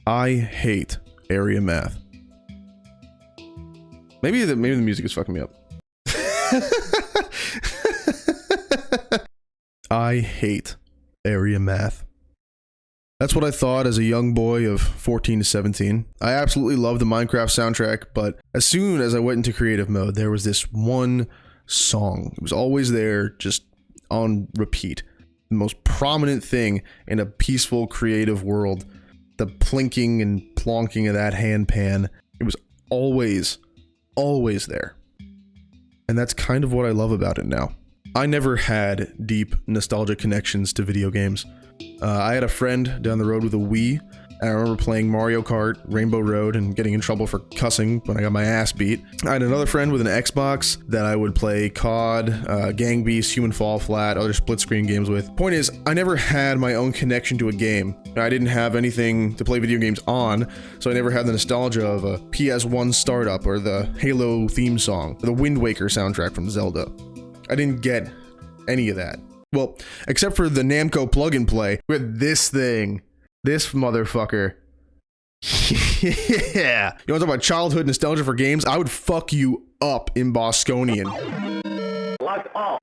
I hate Aria math. Maybe the music is fucking me up. I hate Aria math. That's what I thought as a young boy of 14 to 17. I absolutely loved the Minecraft soundtrack, but as soon as I went into creative mode, there was this one song. It was always there, just on repeat. The most prominent thing in a peaceful, creative world. The plinking and plonking of that handpan. It was always there. And that's kind of what I love about it now. I never had deep nostalgic connections to video games. I had a friend down the road with a Wii, and I remember playing Mario Kart, Rainbow Road, and getting in trouble for cussing when I got my ass beat. I had another friend with an Xbox that I would play COD, Gang Beasts, Human Fall Flat, other split-screen games with. Point is, I never had my own connection to a game. I didn't have anything to play video games on, so I never had the nostalgia of a PS1 startup or the Halo theme song, or the Wind Waker soundtrack from Zelda. I didn't get any of that. Well, except for the Namco plug-and-play with this thing. This motherfucker. Yeah. You want to talk about childhood nostalgia for games? I would fuck you up in Bosconian. Locked off.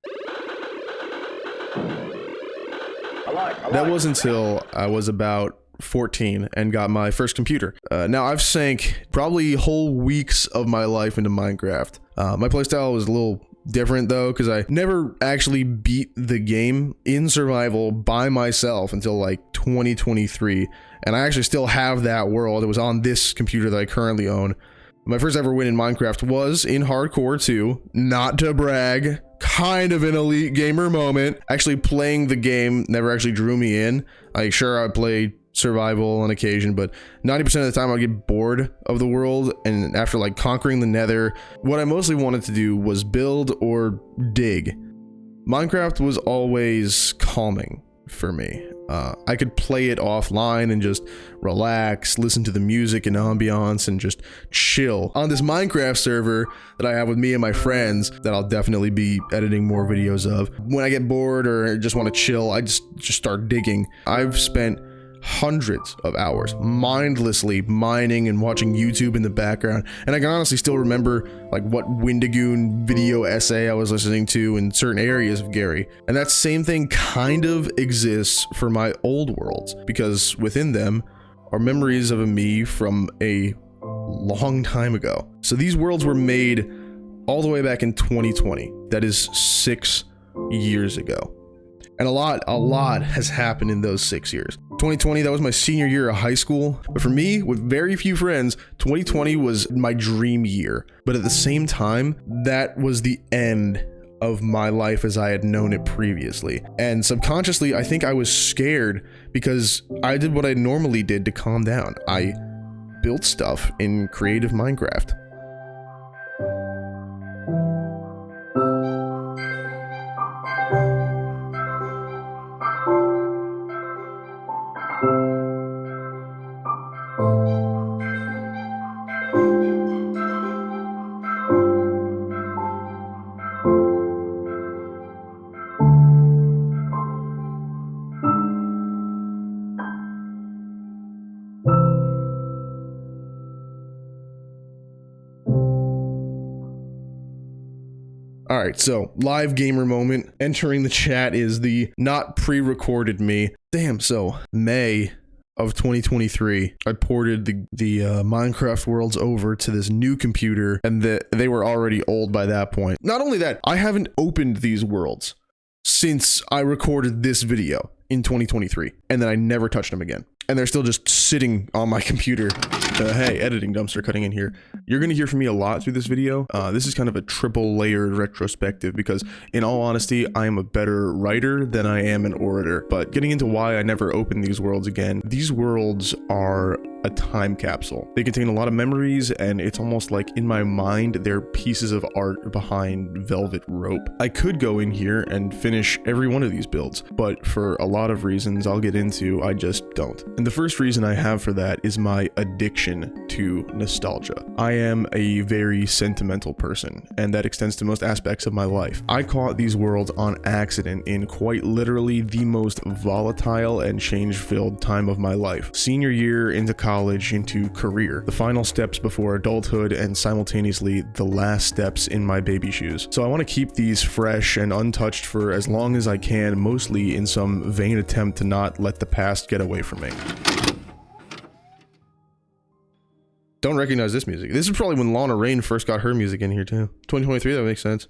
That was until I was about 14 and got my first computer. Now I've sank probably whole weeks of my life into Minecraft. My playstyle was a little different though, because I never actually beat the game in survival by myself until like 2023, and I actually still have that world. It was on this computer that I currently own. My first ever win in Minecraft was in hardcore too, not to brag, kind of an elite gamer moment. Actually playing the game never actually drew me in. I played survival on occasion, but 90% of the time I'd get bored of the world, and after like conquering the nether, what I mostly wanted to do was build or dig. Minecraft was always calming for me. I could play it offline and just relax, listen to the music and ambiance, and just chill on this Minecraft server that I have with me and my friends that I'll definitely be editing more videos of. When I get bored or just want to chill, I just start digging. I've spent hundreds of hours mindlessly mining and watching YouTube in the background, and I can honestly still remember like what Windigoon video essay I was listening to in certain areas of Gary. And that same thing kind of exists for my old worlds, because within them are memories of a me from a long time ago. So these worlds were made all the way back in 2020. That is 6 years ago. And a lot has happened in those 6 years. 2020, that was my senior year of high school. But for me, with very few friends, 2020 was my dream year. But at the same time, that was the end of my life as I had known it previously. And subconsciously, I think I was scared because I did what I normally did to calm down. I built stuff in creative Minecraft. Alright, so live gamer moment. Entering the chat is the not pre-recorded me. Damn, so May of 2023, I ported the Minecraft worlds over to this new computer, and they were already old by that point. Not only that, I haven't opened these worlds since I recorded this video in 2023, and then I never touched them again. And they're still just sitting on my computer. Hey, editing dumpster cutting in here. You're gonna hear from me a lot through this video. This is kind of a triple layered retrospective because in all honesty, I am a better writer than I am an orator. But getting into why I never opened these worlds again, these worlds are a time capsule. They contain a lot of memories, and it's almost like in my mind, they're pieces of art behind velvet rope. I could go in here and finish every one of these builds, but for a lot of reasons I'll get into, I just don't. And the first reason I have for that is my addiction to nostalgia. I am a very sentimental person, and that extends to most aspects of my life. I caught these worlds on accident in quite literally the most volatile and change-filled time of my life. Senior year into college, into career, the final steps before adulthood, and simultaneously the last steps in my baby shoes. So I want to keep these fresh and untouched for as long as I can, mostly in some vain attempt to not let the past get away from me. Don't recognize this music. This is probably when Lana Rain first got her music in here too. 2023, that makes sense.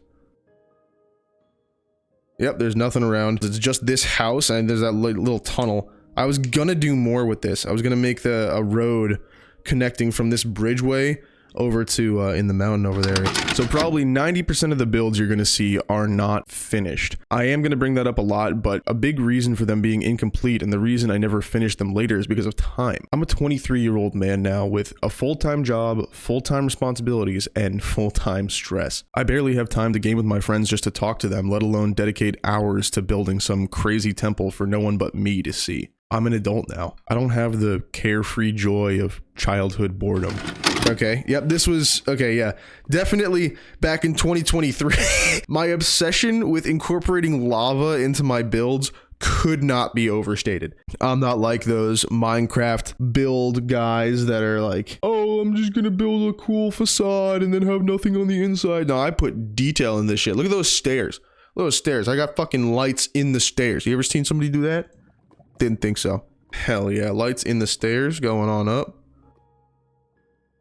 Yep, there's nothing around. It's just this house and there's that little tunnel. I was gonna do more with this. I was gonna make a road connecting from this bridgeway over to in the mountain over there. So probably 90% of the builds you're gonna see are not finished. I am gonna bring that up a lot, but a big reason for them being incomplete and the reason I never finished them later is because of time. I'm a 23-year-old man now with a full-time job, full-time responsibilities, and full-time stress. I barely have time to game with my friends just to talk to them, let alone dedicate hours to building some crazy temple for no one but me to see. I'm an adult now. I don't have the carefree joy of childhood boredom. Okay, yep, this was, okay, yeah, definitely back in 2023. My obsession with incorporating lava into my builds could not be overstated. I'm not like those Minecraft build guys that are like, oh, I'm just gonna build a cool facade and then have nothing on the inside. No, I put detail in this shit. Look at those stairs. Look at those stairs. I got fucking lights in the stairs. You ever seen somebody do that? Didn't think so. Hell yeah, lights in the stairs going on up.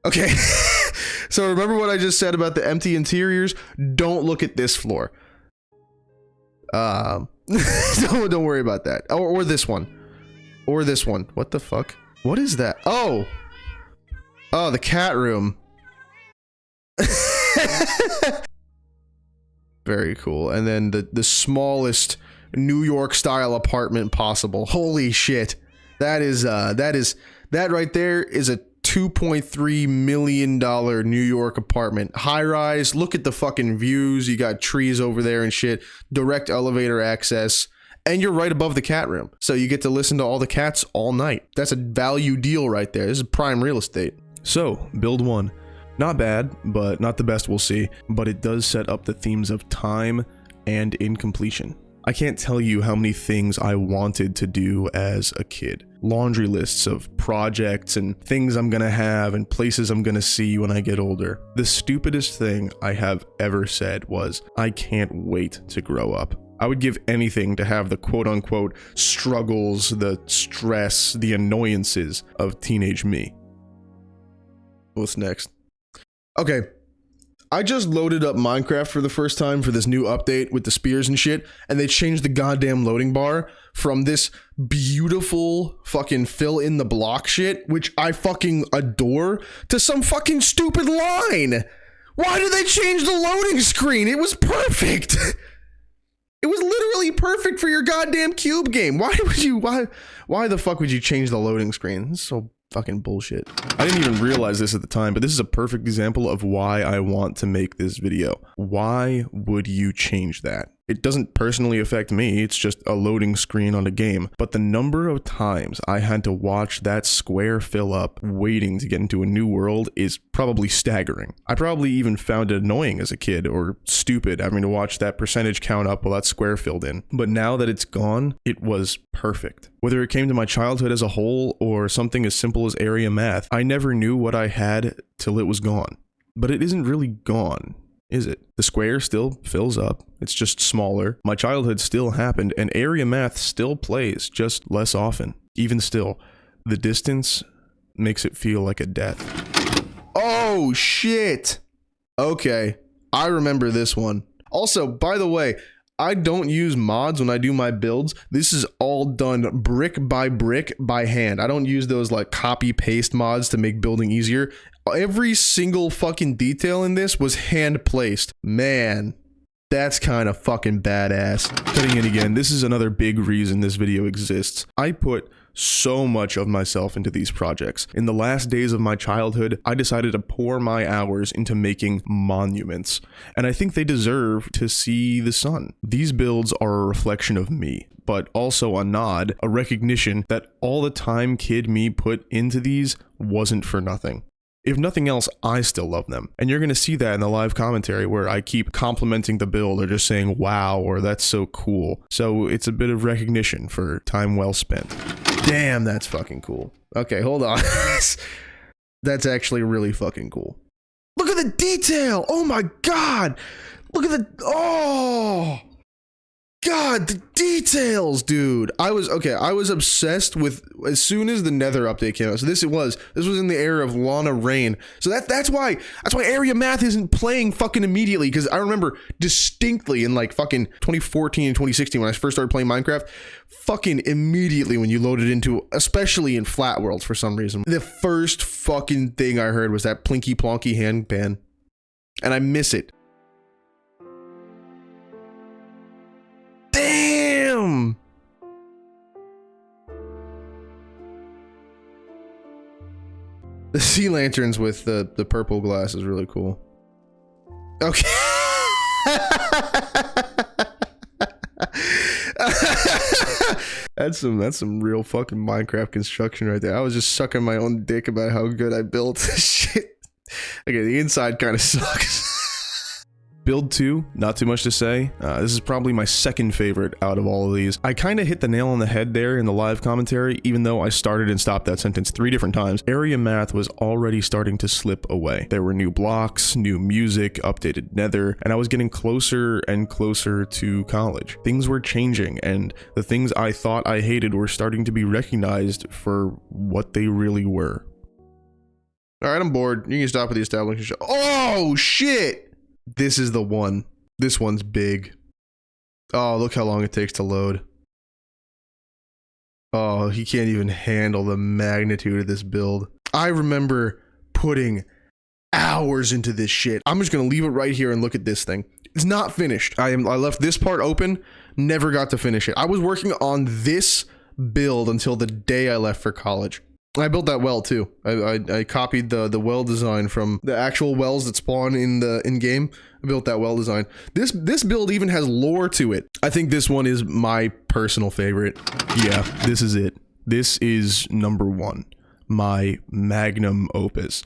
Okay, so remember what I just said about the empty interiors? Don't look at this floor. Don't worry about that. Or this one. Or this one. What the fuck? What is that? Oh! Oh, the cat room. Very cool. And then the smallest New York style apartment possible. Holy shit. That right there is a $2.3 million New York apartment. High rise, look at the fucking views. You got trees over there and shit. Direct elevator access. And you're right above the cat room. So you get to listen to all the cats all night. That's a value deal right there. This is prime real estate. So, build one. Not bad, but not the best we'll see. But it does set up the themes of time and incompletion. I can't tell you how many things I wanted to do as a kid. Laundry lists of projects and things I'm gonna have and places I'm gonna see when I get older. The stupidest thing I have ever said was, I can't wait to grow up. I would give anything to have the quote-unquote struggles, the stress, the annoyances of teenage me. What's next? Okay. I just loaded up Minecraft for the first time for this new update with the spears and shit, and they changed the goddamn loading bar from this beautiful fucking fill in the block shit, which I fucking adore, to some fucking stupid line. Why did they change the loading screen? It was perfect. It was literally perfect for your goddamn cube game. Why the fuck would you change the loading screen? This is so fucking bullshit. I didn't even realize this at the time, but this is a perfect example of why I want to make this video. Why would you change that? It doesn't personally affect me, it's just a loading screen on a game, but the number of times I had to watch that square fill up waiting to get into a new world is probably staggering. I probably even found it annoying as a kid, or stupid having to watch that percentage count up while that square filled in. But now that it's gone, it was perfect. Whether it came to my childhood as a whole, or something as simple as area math, I never knew what I had till it was gone. But it isn't really gone, is it? The square still fills up, it's just smaller, my childhood still happened, and area math still plays, just less often. Even still, the distance makes it feel like a death. Oh shit! Okay, I remember this one. Also, by the way, I don't use mods when I do my builds. This is all done brick by hand. I don't use those like copy paste mods to make building easier. Every single fucking detail in this was hand placed. Man, that's kind of fucking badass. Cutting in again, this is another big reason this video exists. I put so much of myself into these projects. In the last days of my childhood, I decided to pour my hours into making monuments, and I think they deserve to see the sun. These builds are a reflection of me, but also a nod, a recognition that all the time kid me put into these wasn't for nothing. if nothing else, I still love them. And you're going to see that in the live commentary where I keep complimenting the build or just saying, wow, or that's so cool. So it's a bit of recognition for time well spent. Damn, that's fucking cool. Okay, hold on. That's actually really fucking cool. Look at the detail. Oh my God. Look at the, oh. God, the details, dude. I was obsessed with as soon as the Nether update came out. So this was in the era of Lana Rain. So that's why Aria Math isn't playing fucking immediately, because I remember distinctly in like fucking 2014 and 2016 when I first started playing Minecraft, fucking immediately when you loaded into, especially in flat worlds for some reason, the first fucking thing I heard was that plinky plonky handpan. And I miss it. Damn! The sea lanterns with the purple glass is really cool. Okay. That's some real fucking Minecraft construction right there. I was just sucking my own dick about how good I built this shit. Okay, the inside kind of sucks. Build 2, not too much to say. This is probably my second favorite out of all of these. I kind of hit the nail on the head there in the live commentary, even though I started and stopped that sentence 3 different times. Aria Math was already starting to slip away. There were new blocks, new music, updated Nether, and I was getting closer and closer to college. Things were changing, and the things I thought I hated were starting to be recognized for what they really were. Alright, I'm bored. You can stop with the establishing shot. Oh, shit! This is the one. This one's big. Oh, look how long it takes to load. Oh, he can't even handle the magnitude of this build. I remember putting hours into this shit. I'm just gonna leave it right here and look at this thing. It's not finished. I left this part open, never got to finish it. I was working on this build until the day I left for college. I built that well too. I copied the well design from the actual wells that spawn in game. I built that well design. This build even has lore to it. I think this one is my personal favorite. Yeah, this is it. This is number 1. My magnum opus.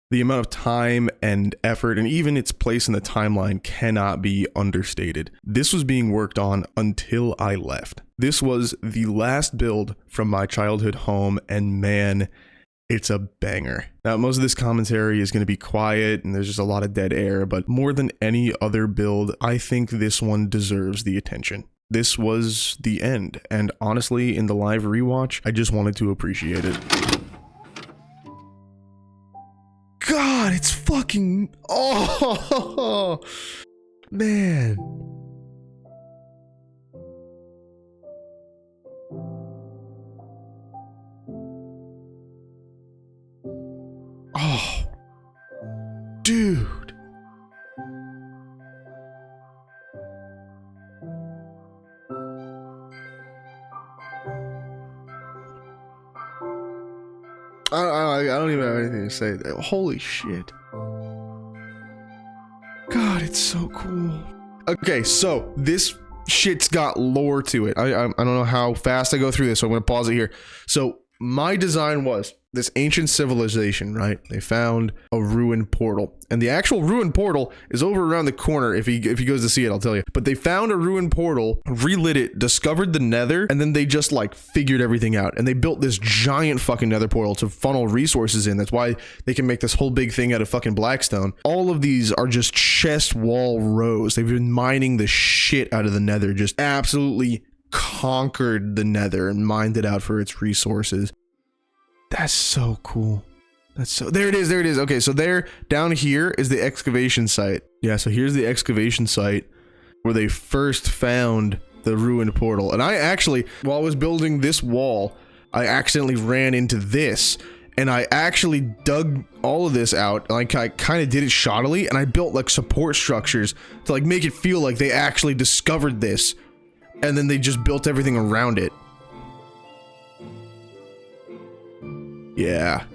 The amount of time and effort and even its place in the timeline cannot be understated. This was being worked on until I left. This was the last build from my childhood home, and man, it's a banger. Now, most of this commentary is going to be quiet and there's just a lot of dead air, but more than any other build, I think this one deserves the attention. This was the end, and honestly, in the live rewatch, I just wanted to appreciate it. God, it's fucking, oh, man. Oh, dude. I don't even have anything to say. Holy shit. God, it's so cool. Okay, so this shit's got lore to it. I don't know how fast I go through this, so I'm gonna pause it here. So my design was this ancient civilization, right? They found a ruined portal, and the actual ruined portal is over around the corner. If he goes to see it, I'll tell you. But they found a ruined portal, relit it, discovered the Nether, and then they just like figured everything out. And they built this giant fucking Nether portal to funnel resources in. That's why they can make this whole big thing out of fucking Blackstone. All of these are just chest wall rows. They've been mining the shit out of the Nether, just absolutely conquered the Nether and mined it out for its resources. That's so cool. That's so, there it is. Okay, so there, down here is the excavation site. Yeah, so here's the excavation site where they first found the ruined portal. And I actually, while I was building this wall, I accidentally ran into this. And I actually dug all of this out. Like, I kind of did it shoddily, and I built like support structures to like make it feel like they actually discovered this. And then they just built everything around it. Yeah.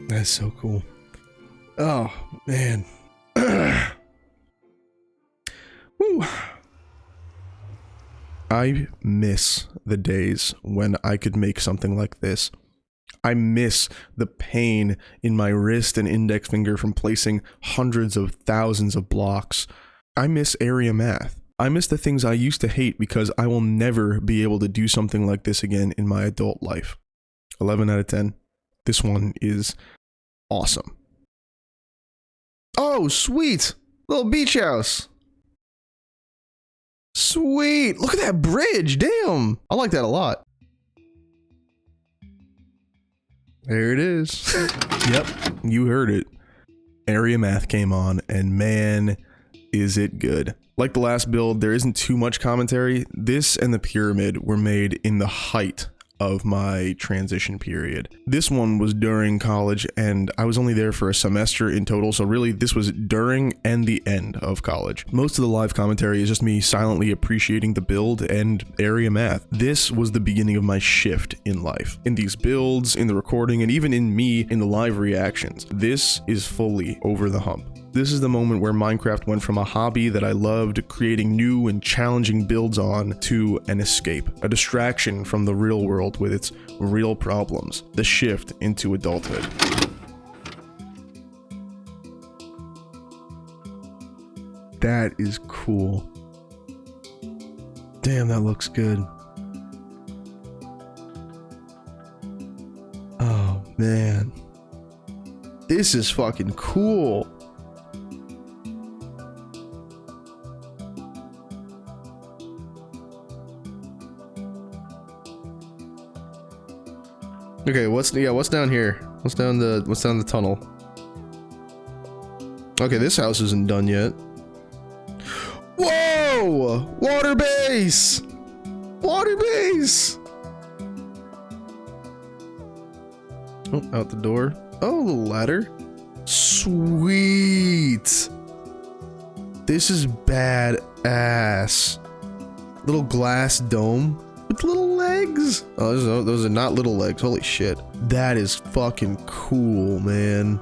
That's so cool. Oh, man. Woo. I miss the days when I could make something like this. I miss the pain in my wrist and index finger from placing hundreds of thousands of blocks. I miss area math. I miss the things I used to hate because I will never be able to do something like this again in my adult life. 11 out of 10. This one is awesome. Oh, sweet! Little beach house. Sweet! Look at that bridge! Damn! I like that a lot. There it is. Yep, you heard it. Area math came on, and man, is it good. Like the last build, there isn't too much commentary. This and the pyramid were made in the height of my transition period. This one was during college, and I was only there for a semester in total, so really this was during and the end of college. Most of the live commentary is just me silently appreciating the build and area math. This was the beginning of my shift in life. In these builds, in the recording, and even in me in the live reactions. This is fully over the hump. This is the moment where Minecraft went from a hobby that I loved creating new and challenging builds on to an escape, a distraction from the real world with its real problems, the shift into adulthood. That is cool. Damn, that looks good. Oh, man. This is fucking cool. Okay, what's down here? What's down the tunnel? Okay, this house isn't done yet. Whoa! Water base! Water base! Oh, out the door. Oh, the ladder. Sweet! This is badass. Little glass dome. With little legs. Oh, those are not little legs. Holy shit. That is fucking cool, man.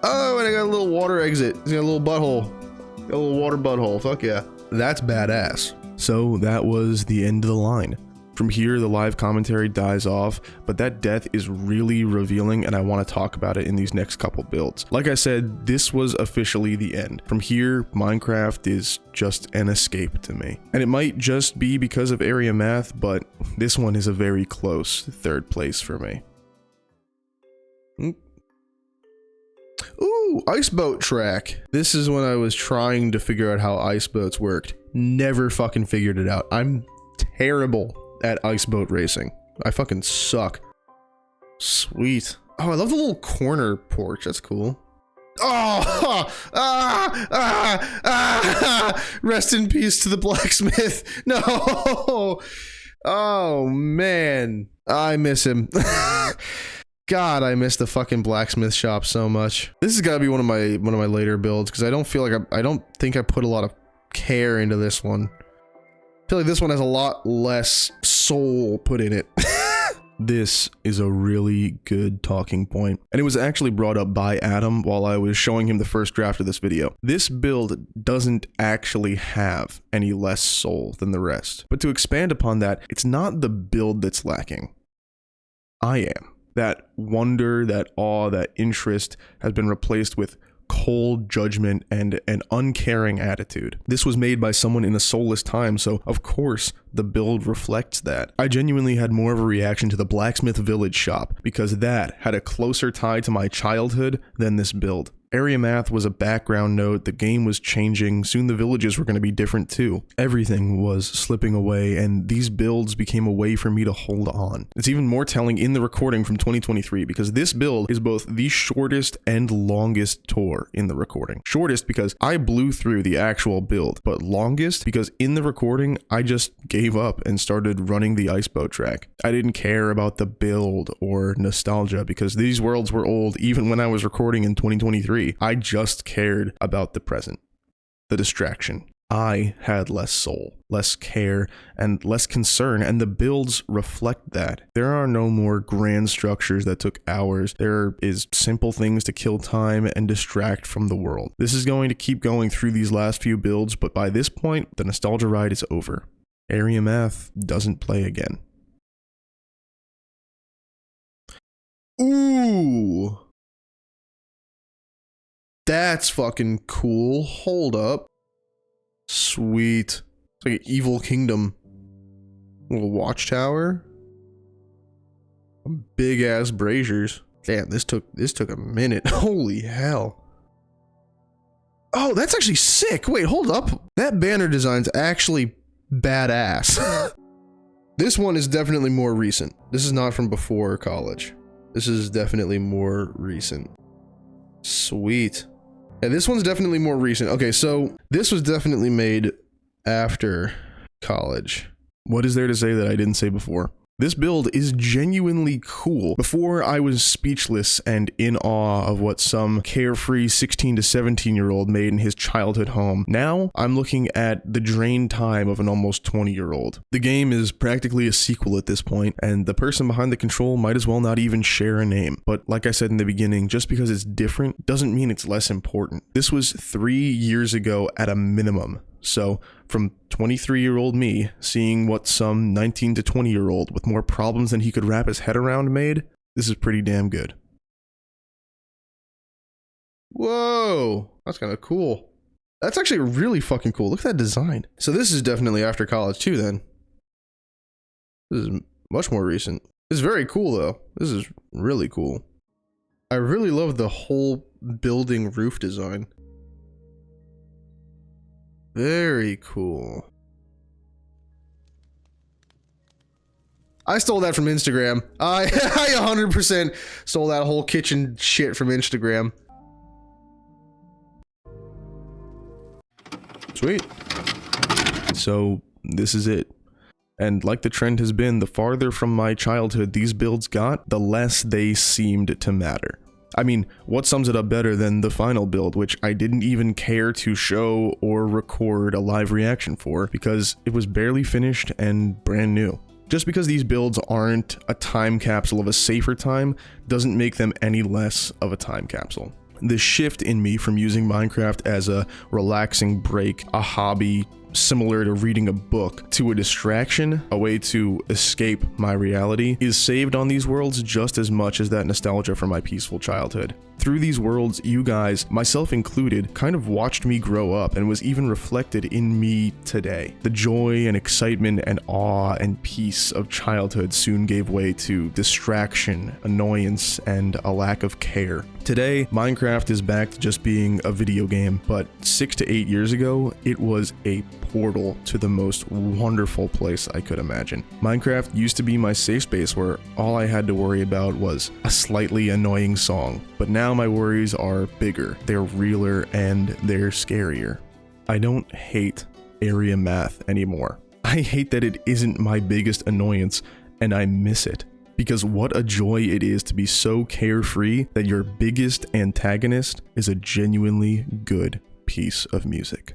Oh, and I got a little water exit. It's got a little butthole. Got a little water butthole. Fuck yeah. That's badass. So that was the end of the line. From here, the live commentary dies off, but that death is really revealing, and I want to talk about it in these next couple builds. Like I said, this was officially the end. From here, Minecraft is just an escape to me. And it might just be because of area math, but this one is a very close third place for me. Ooh, ice boat track. This is when I was trying to figure out how ice boats worked. Never fucking figured it out. I'm terrible at ice boat racing. I fucking suck. Sweet. Oh, I love the little corner porch. That's cool. Oh! Rest in peace to the blacksmith. No! Oh, man. I miss him. God, I miss the fucking blacksmith shop so much. This has got to be one of my later builds, because I don't feel like I don't think I put a lot of care into this one. I feel like this one has a lot less soul put in it. This is a really good talking point, and it was actually brought up by Adam while I was showing him the first draft of this video. This build doesn't actually have any less soul than the rest, but to expand upon that, it's not the build that's lacking. I am. That wonder, that awe, that interest has been replaced with cold judgment and an uncaring attitude. This was made by someone in a soulless time, so of course the build reflects that. I genuinely had more of a reaction to the blacksmith village shop because that had a closer tie to my childhood than this build. Area math was a background note, the game was changing, soon the villages were going to be different too. Everything was slipping away, and these builds became a way for me to hold on. It's even more telling in the recording from 2023, because this build is both the shortest and longest tour in the recording. Shortest because I blew through the actual build, but longest because in the recording, I just gave up and started running the ice boat track. I didn't care about the build or nostalgia because these worlds were old even when I was recording in 2023. I just cared about the present, the distraction. I had less soul, less care, and less concern, and the builds reflect that. There are no more grand structures that took hours. There is simple things to kill time and distract from the world. This is going to keep going through these last few builds, but by this point, the nostalgia ride is over. Aria Math doesn't play again. Ooh. That's fucking cool. Hold up. Sweet. It's like an evil kingdom. Little watchtower. Big ass braziers. Damn, this took a minute. Holy hell. Oh, that's actually sick. Wait, hold up. That banner design's actually badass. This one is definitely more recent. This is not from before college. This is definitely more recent. Sweet. Yeah, this one's definitely more recent. Okay, so this was definitely made after college. What is there to say that I didn't say before? This build is genuinely cool. Before, I was speechless and in awe of what some carefree 16 to 17-year-old made in his childhood home. Now, I'm looking at the drained time of an almost 20-year-old. The game is practically a sequel at this point, and the person behind the control might as well not even share a name. But like I said in the beginning, just because it's different doesn't mean it's less important. This was 3 years ago at a minimum. So, from 23-year-old me, seeing what some 19 to 20-year-old with more problems than he could wrap his head around made, this is pretty damn good. Whoa, that's kind of cool. That's actually really fucking cool. Look at that design. So this is definitely after college too then. This is much more recent. This is very cool though. This is really cool. I really love the whole building roof design. Very cool. I stole that from Instagram. I 100% stole that whole kitchen shit from Instagram. Sweet. So this is it. And like the trend has been, the farther from my childhood these builds got, the less they seemed to matter. I mean, what sums it up better than the final build, which I didn't even care to show or record a live reaction for because it was barely finished and brand new. Just because these builds aren't a time capsule of a safer time doesn't make them any less of a time capsule. The shift in me from using Minecraft as a relaxing break, a hobby similar to reading a book, to a distraction, a way to escape my reality, is saved on these worlds just as much as that nostalgia for my peaceful childhood. Through these worlds, you guys, myself included, kind of watched me grow up and was even reflected in me today. The joy and excitement and awe and peace of childhood soon gave way to distraction, annoyance, and a lack of care. Today, Minecraft is back to just being a video game, but 6 to 8 years ago, it was a portal to the most wonderful place I could imagine. Minecraft used to be my safe space where all I had to worry about was a slightly annoying song, but now my worries are bigger, they're realer, and they're scarier. I don't hate Aria Math anymore. I hate that it isn't my biggest annoyance, and I miss it. Because what a joy it is to be so carefree that your biggest antagonist is a genuinely good piece of music.